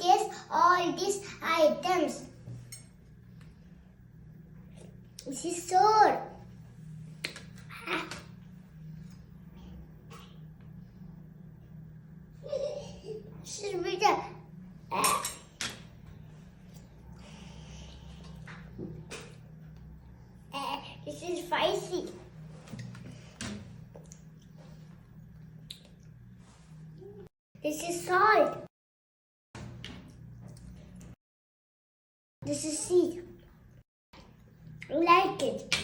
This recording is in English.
taste all these items. This is sour. This is bitter. This is spicy. This is salt. This is sweet. I like it.